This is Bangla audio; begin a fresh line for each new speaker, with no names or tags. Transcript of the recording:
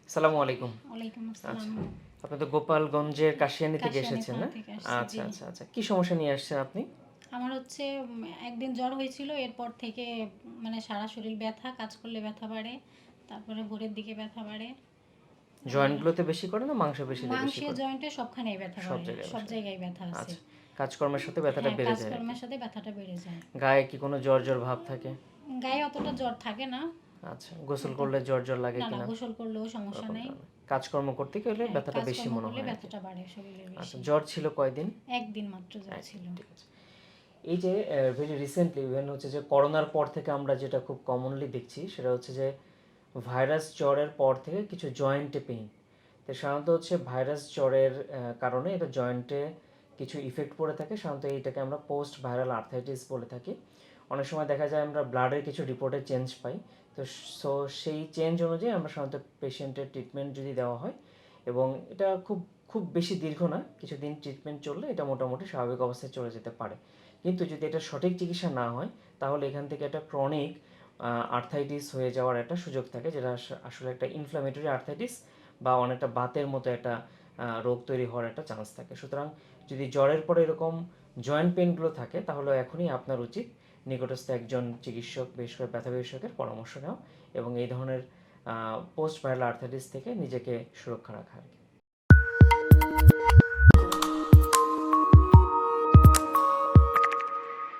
আসসালামু আলাইকুম।
ওয়ালাইকুম
আচ্ছা।
আসসালাম।
আপনি তো গোপালগঞ্জের কাশিয়ানী থেকে
কাশিয়ানী
এসেছেন,
থানা
না?
থেকে আসছি,
আচ্ছা,
জি।
আচ্ছা, আচ্ছা। কি সমস্যা নিয়ে আসছেন আপনি?
আমার হচ্ছে একদিন জ্বর হয়েছিল, এরপর থেকে মানে সারা শরীর ব্যথা, কাজ করলে ব্যথা বাড়ে, তারপরে ভোরের দিকে ব্যথা বাড়ে। আর
জয়েন্টগুলোতে বেশি করে না মাংসপেশিতে বেশি
মাংসের
করে?
জয়েন্টে সবখানেই ব্যথা
সব
বাড়ে,
জায়গায়
সব
বসে।
জায়গায় ব্যথা আছে।
আচ্ছা। কাজকর্মের সাথে ব্যথাটা
হ্যাঁ,
বেড়ে যায় আরকি।
কাজকর্মের সাথে ব্যথাটা বেড়ে যায়।
গায়ে কি কোনো জ্বর, জ্বর ভাব থাকে?
গায়ে অতটা জ্বর থাকে না।
আচ্ছা। গোসল
অত
করলে জ্বর, জ্বর লাগে
না, না,
কিনা?
গোসল করলেও সমস্যা
ওরকম
নেই।
ধরনের। কাজকর্ম করতে গেলে
হ্যাঁ,
ব্যথাটা বেশি
কাজকর্ম
মনে
করলে
হয় আরকি।
ব্যথাটা বাড়ে শরীরে
আচ্ছা।
বেশি।
জ্বর ছিল কয়দিন?
একদিন মাত্র জ্বর
একদিন,
ছিল।
ঠিক আছে। এই যে ভেরি রিসেন্টলি ইভেন হচ্ছে যে করোনার পর থেকে আমরা যেটা খুব কমনলি দেখছি সেটা হচ্ছে যে ভাইরাস জ্বরের পর থেকে কিছু জয়েন্টে পেইন। তো সাধারণত হচ্ছে ভাইরাস জ্বরের কারণে এটা জয়েন্টে কিছু ইফেক্ট পড়ে থাকে। সাধারণত এইটাকে আমরা পোস্ট ভাইরাল আর্থাইটিস বলে থাকি। অনেক সময় দেখা যায় আমরা ব্লাডের কিছু রিপোর্টে চেঞ্জ পাই। তো সো সেই চেঞ্জ অনুযায়ী আমরা সাধারণত পেশেন্টের ট্রিটমেন্ট যদি দেওয়া হয়, এবং এটা খুব খুব বেশি দীর্ঘ না, কিছুদিন ট্রিটমেন্ট চললে এটা মোটামুটি স্বাভাবিক অবস্থায় চলে যেতে পারে। কিন্তু যদি এটা সঠিক চিকিৎসা না হয়, তাহলে এখান থেকে একটা ক্রনিক আর্থাইটিস হয়ে যাওয়ার একটা সুযোগ থাকে, যেটা আসলে একটা ইনফ্লামেটরি আর্থাইটিস বা অনেকটা বাতের মতো একটা রোগ তৈরি হওয়ার একটা চান্স থাকে। সুতরাং যদি জ্বরের পরে এরকম জয়েন্ট পেনগুলো থাকে, তাহলে এখনই আপনার উচিত নিকটস্থ একজন চিকিৎসক, বিশেষ করে ব্যথা বিশেষজ্ঞের পরামর্শ নেওয়া এবং এই ধরনের পোস্ট ভাইরাল আর্থাইটিস থেকে নিজেকে সুরক্ষা রাখা।